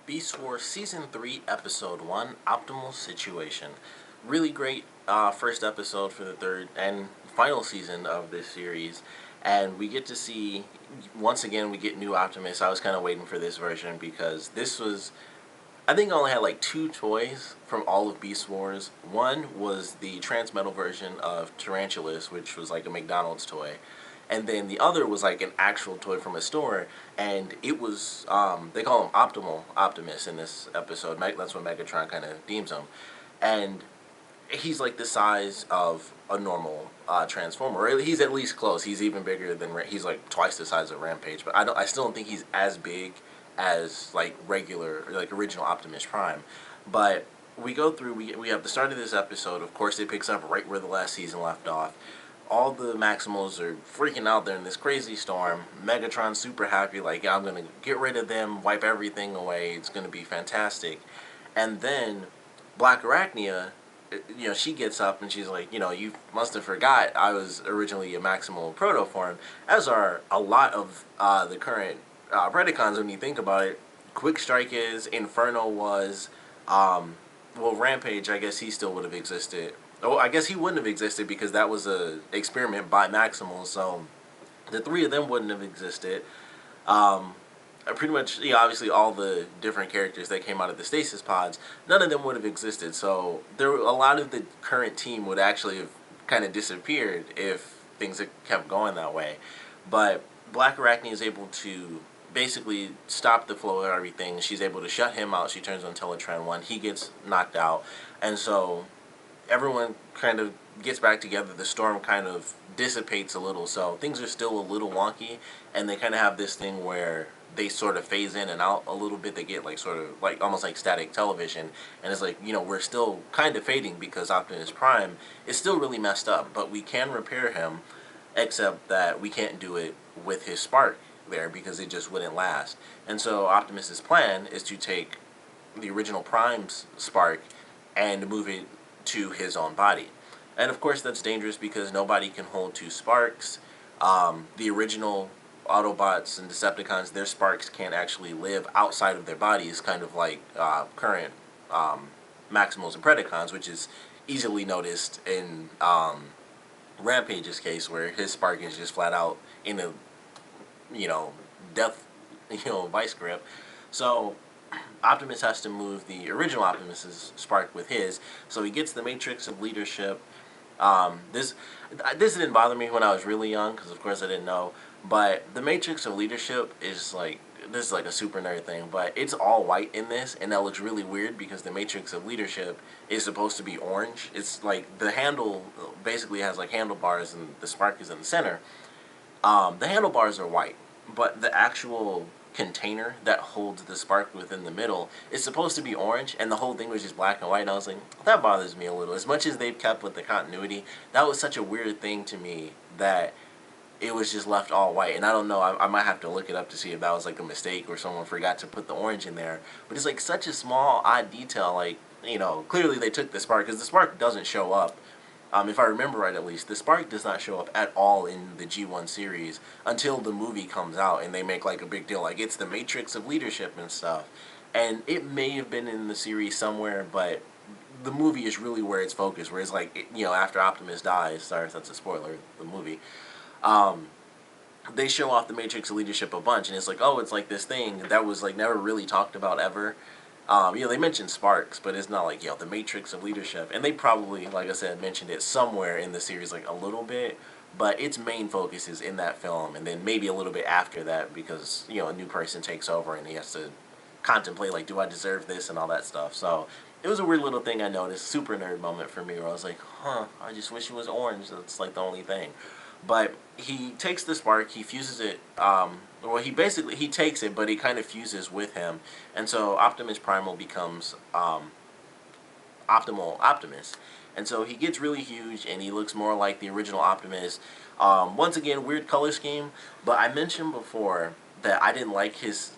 Beast Wars Season 3, Episode 1, Optimal Situation. Really great first episode for the third and final season of this series. And we get to see, once again, we get new Optimus. I was kind of waiting for this version because this was, I think I only had like 2 toys from all of Beast Wars. One was the Transmetal version of Tarantulas, which was like a McDonald's toy. And then the other was like an actual toy from a store, and it was, they call him Optimus in this episode. That's what Megatron kind of deems him. And he's like the size of a normal Transformer. Or he's at least close. He's even bigger than, he's like twice the size of Rampage. But I still don't think he's as big as like regular, like original Optimus Prime. But we go through, we have the start of this episode. Of course, it picks up right where the last season left off. All the Maximals are freaking out there in this crazy storm. Megatron's super happy, like, yeah, I'm going to get rid of them, wipe everything away, it's going to be fantastic. And then Black Arachnia, you know, she gets up and she's like, you know, you must have forgot I was originally a Maximal protoform, as are a lot of the current Predacons when you think about it. Quick Strike is, Inferno was, well, Rampage, I guess he still would have existed. Oh, I guess he wouldn't have existed because that was a experiment by Maximals, so the 3 of them wouldn't have existed. Pretty much, yeah, obviously all the different characters that came out of the stasis pods, none of them would have existed, so there a lot of the current team would actually have kind of disappeared if things had kept going that way. But Black Arachne is able to basically stop the flow of everything. She's able to shut him out. She turns on Teletran 1. He gets knocked out, and so everyone kind of gets back together. The storm kind of dissipates a little, so things are still a little wonky, and they kind of have this thing where they sort of phase in and out a little bit. They get like sort of like almost like static television, and it's like, you know, we're still kind of fading because Optimus Prime is still really messed up, but we can repair him, except that we can't do it with his spark there because it just wouldn't last. And so Optimus's plan is to take the original Prime's spark and move it to his own body. And of course that's dangerous because nobody can hold 2 sparks. The original Autobots and Decepticons, their sparks can't actually live outside of their bodies, kind of like current Maximals and Predacons, which is easily noticed in Rampage's case, where his spark is just flat out in a, you know, death, you know, vice grip. So Optimus has to move the original Optimus's spark with his, so he gets the Matrix of Leadership. This didn't bother me when I was really young, because of course I didn't know, but the Matrix of Leadership is like, this is like a super nerd thing, but it's all white in this, and that looks really weird because the Matrix of Leadership is supposed to be orange. It's like the handle basically has like handlebars and the spark is in the center. The handlebars are white, but the actual container that holds the spark within the middle is supposed to be orange, and the whole thing was just black and white, and I was like, that bothers me a little. As much as they've kept with the continuity, that was such a weird thing to me that it was just left all white. And I don't know, I might have to look it up to see if that was like a mistake or someone forgot to put the orange in there, but it's like such a small odd detail. Like, you know, clearly they took the spark, because the spark doesn't show up. If I remember right, at least, the spark does not show up at all in the G1 series until the movie comes out, and they make like a big deal, like it's the Matrix of Leadership and stuff. And it may have been in the series somewhere, but the movie is really where it's focused, where it's like, you know, after Optimus dies, sorry if that's a spoiler, the movie, they show off the Matrix of Leadership a bunch, and it's like, oh, it's like this thing that was like never really talked about ever. You know, they mentioned sparks, but it's not like, you know, the Matrix of Leadership. And they probably, like I said, mentioned it somewhere in the series, like a little bit, but its main focus is in that film, and then maybe a little bit after that, because, you know, a new person takes over and he has to contemplate, like, do I deserve this and all that stuff. So it was a weird little thing I noticed, super nerd moment for me, where I was like, huh, I just wish it was orange. That's like the only thing. But he takes the spark, he fuses it, well, he takes it, but he kind of fuses with him, and so Optimus Primal becomes Optimal Optimus, and so he gets really huge, and he looks more like the original Optimus. Once again, weird color scheme, but I mentioned before that I didn't like his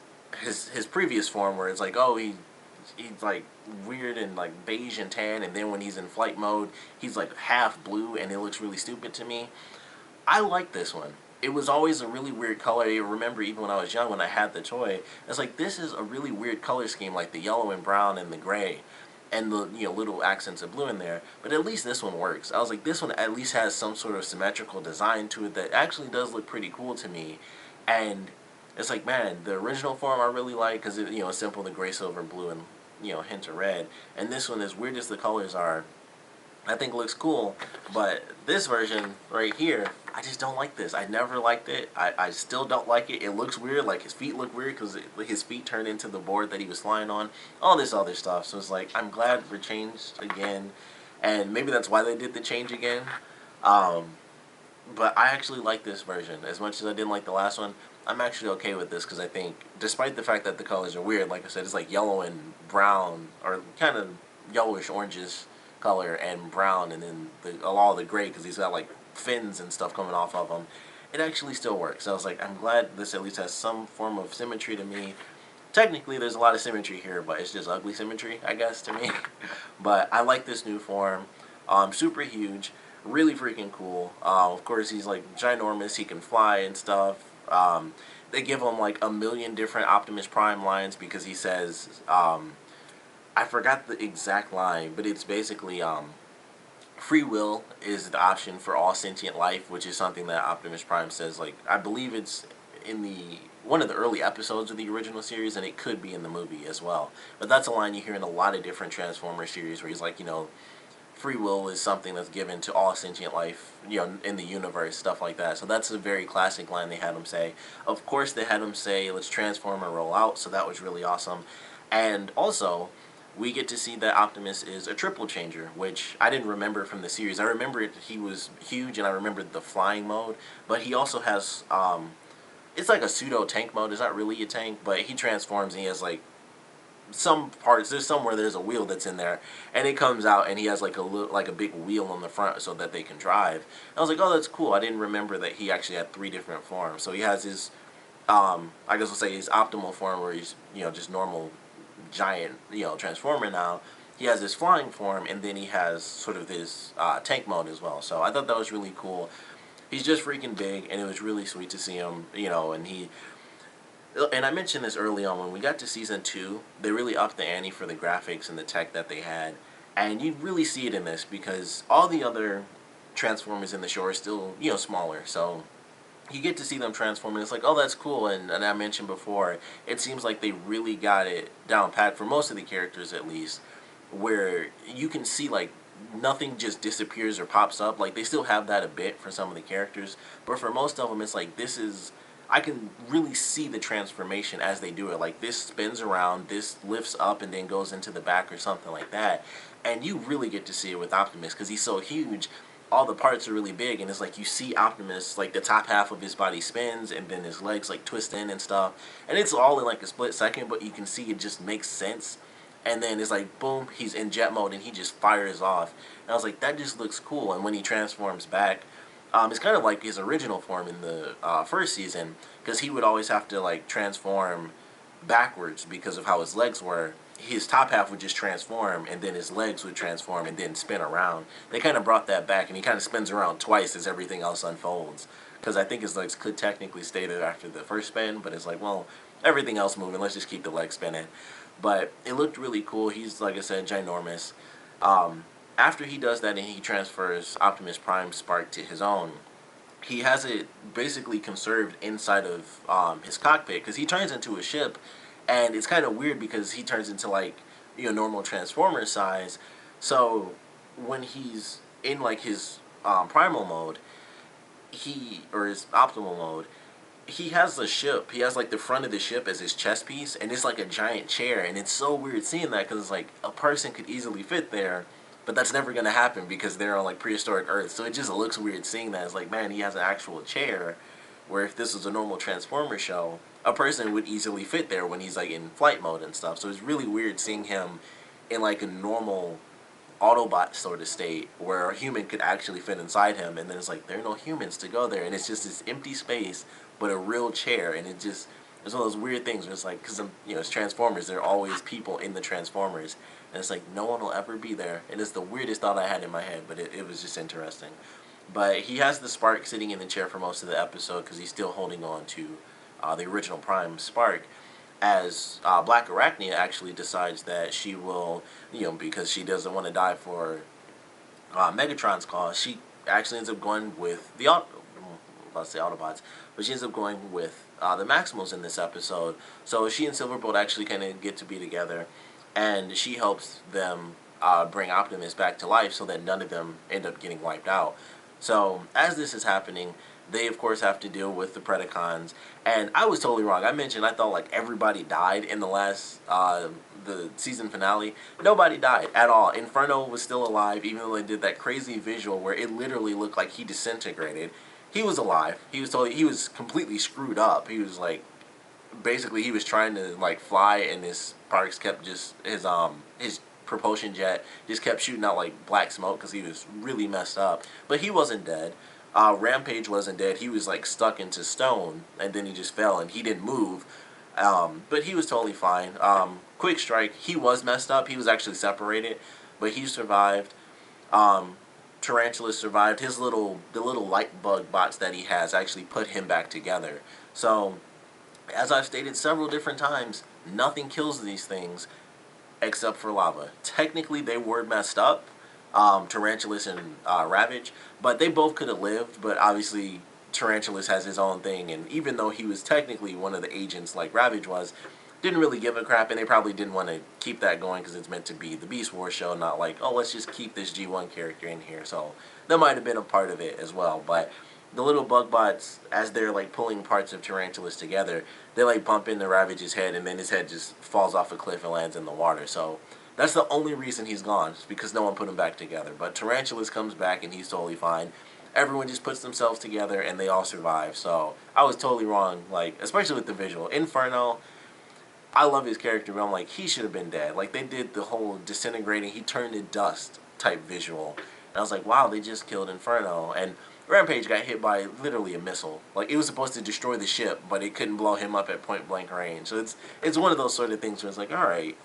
previous form, where it's like, oh, he's like weird and like beige and tan, and then when he's in flight mode, he's like half blue, and it looks really stupid to me. I like this one. it was always a really weird color. I remember even when I was young, when I had the toy, it's like, this is a really weird color scheme, like the yellow and brown and the gray, and the little accents of blue in there. But at least this one works. I was like, this one at least has some sort of symmetrical design to it that actually does look pretty cool to me. And it's like, man, the original form I really like because it's simple, the gray, silver, blue, and hint of red. And this one, as weird as the colors are, I think it looks cool. But this version right here, I just don't like this. I never liked it. I still don't like it. It looks weird. Like, his feet look weird because his feet turned into the board that he was flying on. All this other stuff. So it's like, I'm glad we're changed again. And maybe that's why they did the change again. But I actually like this version. As much as I didn't like the last one, I'm actually okay with this because I think, despite the fact that the colors are weird, like I said, it's like yellow and brown, or kind of yellowish orangish color and brown, and then all the gray because he's got like fins and stuff coming off of him. It actually still works. So I was like, I'm glad this at least has some form of symmetry to me. Technically, there's a lot of symmetry here, but it's just ugly symmetry, I guess, to me. But I like this new form. Super huge, really freaking cool. Of course, he's like ginormous. He can fly and stuff. They give him like a million different Optimus Prime lines because he says, I forgot the exact line, but it's basically, free will is the option for all sentient life, which is something that Optimus Prime says. Like, I believe it's in one of the early episodes of the original series, and it could be in the movie as well. But that's a line you hear in a lot of different Transformers series where he's like, free will is something that's given to all sentient life, in the universe, stuff like that. So that's a very classic line they had him say. Of course, they had him say, let's transform and roll out, so that was really awesome. And also, we get to see that Optimus is a triple changer, which I didn't remember from the series. I remember he was huge, and I remembered the flying mode, but he also has, it's like a pseudo tank mode. It's not really a tank, but he transforms and he has like some parts. There's somewhere there's a wheel that's in there, and it comes out and he has like a big wheel on the front so that they can drive. And I was like, oh, that's cool. I didn't remember that he actually had 3 different forms. So he has his, I guess we'll say his optimal form where he's just normal giant transformer now. He has his flying form, and then he has sort of this tank mode as well. So I thought that was really cool. He's just freaking big, and it was really sweet to see him, and I mentioned this early on, when we got to Season 2, they really upped the ante for the graphics and the tech that they had. And you really see it in this, because all the other Transformers in the show are still, smaller. So you get to see them transform, and it's like, oh, that's cool. And I mentioned before, it seems like they really got it down pat, for most of the characters at least, where you can see, like, nothing just disappears or pops up. Like, they still have that a bit for some of the characters, but for most of them, it's like, I can really see the transformation as they do it. Like, this spins around, this lifts up and then goes into the back or something like that. And you really get to see it with Optimus because he's so huge. All the parts are really big, and it's like you see Optimus, like the top half of his body spins and then his legs like twist in and stuff. And it's all in like a split second, but you can see it just makes sense. And then it's like, boom, he's in jet mode and he just fires off. And I was like, that just looks cool. And when he transforms back, it's kind of like his original form in the first season, because he would always have to like transform backwards because of how his legs were. His top half would just transform, and then his legs would transform and then spin around. They kind of brought that back, and he kind of spins around twice as everything else unfolds. Because I think his legs could technically stay there after the first spin, but it's like, well, everything else moving, let's just keep the legs spinning. But it looked really cool. He's, like I said, ginormous. After he does that and he transfers Optimus Prime Spark to his own, he has it basically conserved inside of his cockpit, because he turns into a ship, and it's kind of weird because he turns into like normal Transformer size. So when he's in like his primal mode, or his optimal mode, he has the ship. He has like the front of the ship as his chest piece, and it's like a giant chair, and it's so weird seeing that because it's like a person could easily fit there. But that's never going to happen because they're on like prehistoric Earth. So it just looks weird seeing that. It's like, man, he has an actual chair, where if this was a normal Transformer show, a person would easily fit there when he's like in flight mode and stuff. So it's really weird seeing him in like a normal Autobot sort of state where a human could actually fit inside him. And then it's like, there are no humans to go there. And it's just this empty space, but a real chair. And it's one of those weird things where it's like, because it's Transformers, there are always people in the Transformers. And it's like, no one will ever be there. And it's the weirdest thought I had in my head, but it was just interesting. But he has the Spark sitting in the chair for most of the episode because he's still holding on to the original Prime Spark. As Black Arachnia actually decides that she will, because she doesn't want to die for Megatron's cause, she actually ends up going with let's say Autobots, but she ends up going with the Maximals in this episode. So she and Silverbolt actually kind of get to be together, and she helps them bring Optimus back to life so that none of them end up getting wiped out. So as this is happening, they of course have to deal with the Predacons, and I was totally wrong. I mentioned I thought like everybody died in the last the season finale. Nobody died at all. Inferno was still alive, even though they did that crazy visual where it literally looked like he disintegrated. He was alive. He was completely screwed up. He was like, basically he was trying to like fly, and his parts kept just his propulsion jet just kept shooting out like black smoke because he was really messed up. But he wasn't dead. Rampage wasn't dead. He was like stuck into stone, and then he just fell and he didn't move. But he was totally fine. Quick Strike, he was messed up. He was actually separated, but he survived. Tarantula survived. The little light bug bots that he has actually put him back together. So, as I've stated several different times, nothing kills these things except for lava. Technically, they were messed up, Tarantulas and Ravage, but they both could have lived, but obviously Tarantulas has his own thing, and even though he was technically one of the agents like Ravage was, didn't really give a crap, and they probably didn't want to keep that going because it's meant to be the Beast Wars show, not like, oh, let's just keep this G1 character in here. So that might have been a part of it as well. But the little bug bots, as they're like pulling parts of Tarantulas together, they like bump into Ravage's head, and then his head just falls off a cliff and lands in the water. So that's the only reason he's gone, is because no one put him back together. But Tarantulas comes back, and he's totally fine. Everyone just puts themselves together, and they all survive. So I was totally wrong, like, especially with the visual. Inferno, I love his character, but I'm like, he should have been dead. Like, they did the whole disintegrating, he turned to dust type visual. And I was like, wow, they just killed Inferno. And Rampage got hit by literally a missile. Like, it was supposed to destroy the ship, but it couldn't blow him up at point blank range. So it's one of those sort of things where it's like, alright,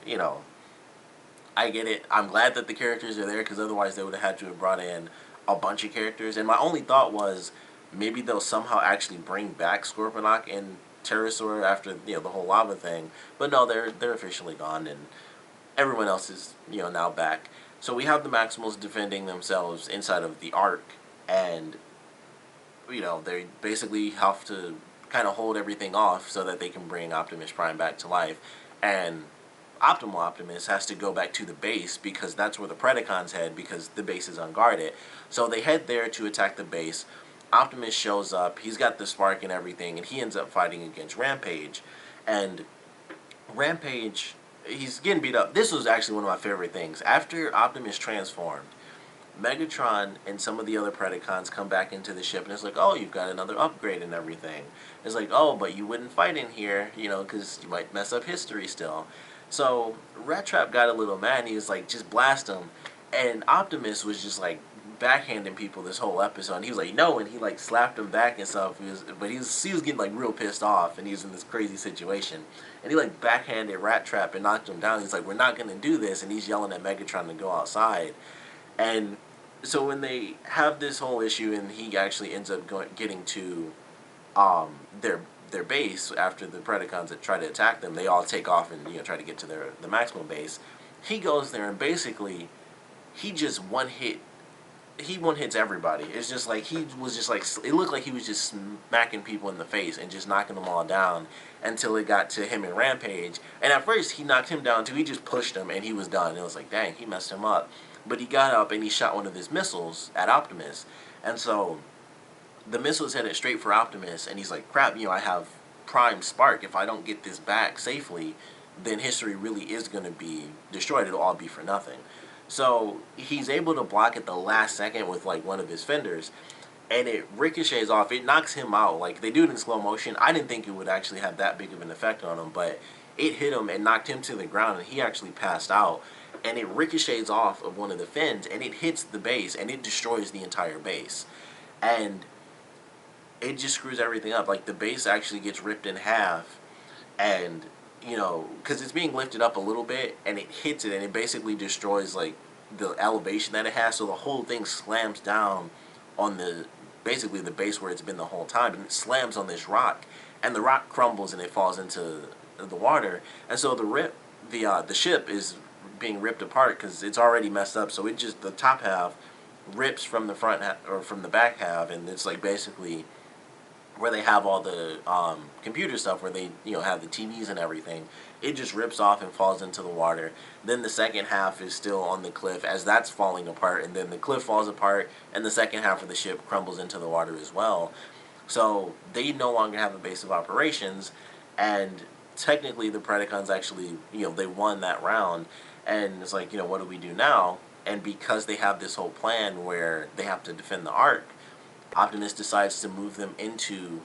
I get it. I'm glad that the characters are there, because otherwise they would have had to have brought in a bunch of characters. And my only thought was, maybe they'll somehow actually bring back Scorponok and Pterosaur after the whole lava thing, but no, they're officially gone, and everyone else is now back. So we have the Maximals defending themselves inside of the Ark, and they basically have to kind of hold everything off so that they can bring Optimus Prime back to life, and Optimal Optimus has to go back to the base because that's where the Predacons head, because the base is unguarded. So they head there to attack the base. Optimus shows up, he's got the spark and everything, and he ends up fighting against Rampage. And Rampage, he's getting beat up. This was actually one of my favorite things. After Optimus transformed, Megatron and some of the other Predacons come back into the ship, and it's like, oh, you've got another upgrade and everything. It's like, oh, but you wouldn't fight in here, because you might mess up history still. So Rat Trap got a little mad, and he was like, just blast him. And Optimus was just like backhanding people this whole episode, and he was like, no, and he like slapped him back and stuff. He was getting like real pissed off, and he was in this crazy situation, and he like backhanded Rat Trap and knocked him down. He's like, we're not gonna do this, and he's yelling at Megatron to go outside. And so when they have this whole issue, and he actually ends up getting to their base after the Predacons that try to attack them, they all take off and try to get to the Maximum base. He goes there, and basically he just one-hits everybody. It's just like he was just like, it looked like he was just smacking people in the face and just knocking them all down until it got to him and Rampage. And at first he knocked him down too. He just pushed him and he was done. It was like, dang, he messed him up. But he got up and he shot one of his missiles at Optimus. And so the missile's headed straight for Optimus, and he's like, crap, I have Prime Spark. If I don't get this back safely, then history really is going to be destroyed. It'll all be for nothing. So he's able to block at the last second with like one of his fenders, and it ricochets off. It knocks him out. Like, they do it in slow motion. I didn't think it would actually have that big of an effect on him, but it hit him and knocked him to the ground, and he actually passed out. And it ricochets off of one of the fins, and it hits the base, and it destroys the entire base. And it just screws everything up. Like, the base actually gets ripped in half, and because it's being lifted up a little bit, and it hits it, and it basically destroys like the elevation that it has, so the whole thing slams down on the basically the base where it's been the whole time, and it slams on this rock, and the rock crumbles and it falls into the water, and so the ship is being ripped apart because it's already messed up. So it just the top half rips from the or from the back half, and it's like basically where they have all the computer stuff, where they have the TVs and everything. It just rips off and falls into the water. Then the second half is still on the cliff as that's falling apart, and then the cliff falls apart, and the second half of the ship crumbles into the water as well. So they no longer have a base of operations, and technically the Predacons actually, they won that round, and it's like, what do we do now? And because they have this whole plan where they have to defend the Ark, Optimus decides to move them into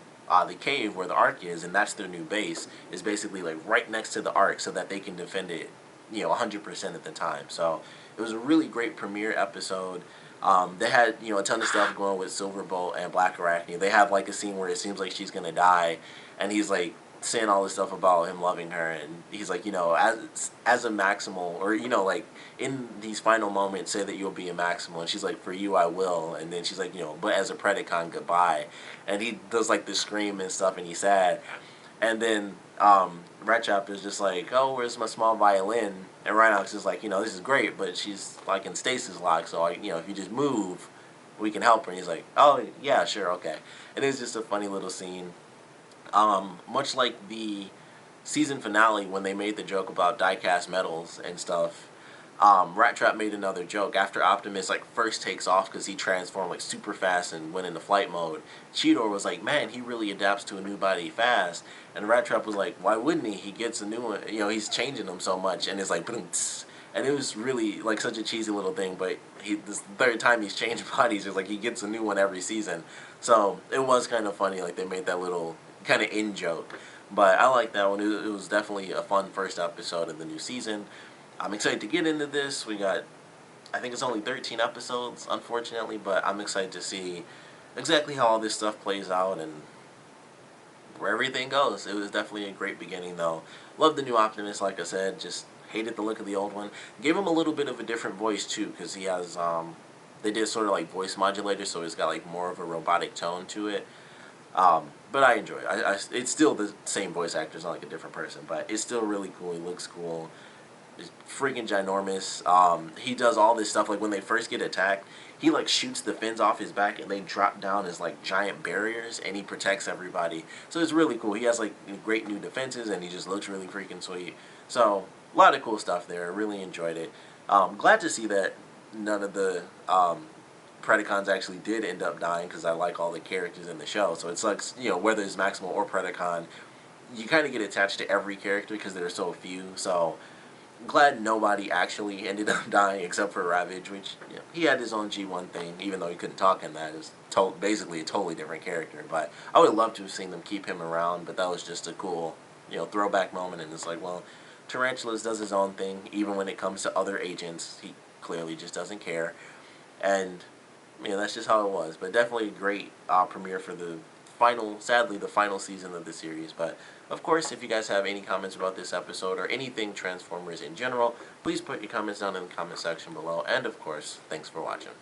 the cave where the Ark is, and that's their new base. Is basically like right next to the Ark, so that they can defend it, 100% at the time. So it was a really great premiere episode. They had a ton of stuff going with Silverbolt and Black Arachne. They have like a scene where it seems like she's gonna die, and he's like saying all this stuff about him loving her, and he's like, as a Maximal, or like in these final moments, say that you'll be a Maximal, and she's like, for you I will, and then she's like, but as a Predacon, goodbye, and he does like the scream and stuff, and he's sad, and then Ratchap is just like, oh, where's my small violin, and Rhinox is like, this is great, but she's like in stasis lock, so if you just move, we can help her, and he's like, oh yeah, sure, okay, and it's just a funny little scene. Much like the season finale when they made the joke about die-cast metals and stuff, Rat Trap made another joke after Optimus like first takes off because he transformed like super fast and went into flight mode. Cheetor was like, man, he really adapts to a new body fast, and Rat Trap was like, why wouldn't he? He gets a new one. He's changing them so much, and it's like, and it was really like such a cheesy little thing. But this third time he's changed bodies, it's like he gets a new one every season. So it was kind of funny. Like they made that little kind of in joke, but I like that one. It was definitely a fun first episode of the new season. I'm excited to get into this. We got, I think it's only 13 episodes, unfortunately, but I'm excited to see exactly how all this stuff plays out and where everything goes. It was definitely a great beginning, though. Love the new Optimus, like I said. Just hated the look of the old one. Gave him a little bit of a different voice too, because he has they did sort of like voice modulators, so it's got like more of a robotic tone to it. But I enjoy it. It's still the same voice actor, it's not like a different person, but it's still really cool. He looks cool. It's freaking ginormous. He does all this stuff, like when they first get attacked, he like shoots the fins off his back and they drop down as like giant barriers, and he protects everybody. So it's really cool. He has like great new defenses, and he just looks really freaking sweet. So a lot of cool stuff there. I really enjoyed it. Glad to see that none of the Predacons actually did end up dying, because I like all the characters in the show. So it's like, whether it's Maximal or Predacon, you kind of get attached to every character because there are so few. So glad nobody actually ended up dying except for Ravage, which he had his own G1 thing, even though he couldn't talk in that. It was basically a totally different character. But I would have loved to have seen them keep him around, but that was just a cool throwback moment. And it's like, well, Tarantulas does his own thing. Even when it comes to other agents, he clearly just doesn't care. And that's just how it was. But definitely a great premiere for the sadly, the final season of the series. But of course, if you guys have any comments about this episode or anything Transformers in general, please put your comments down in the comment section below. And of course, thanks for watching.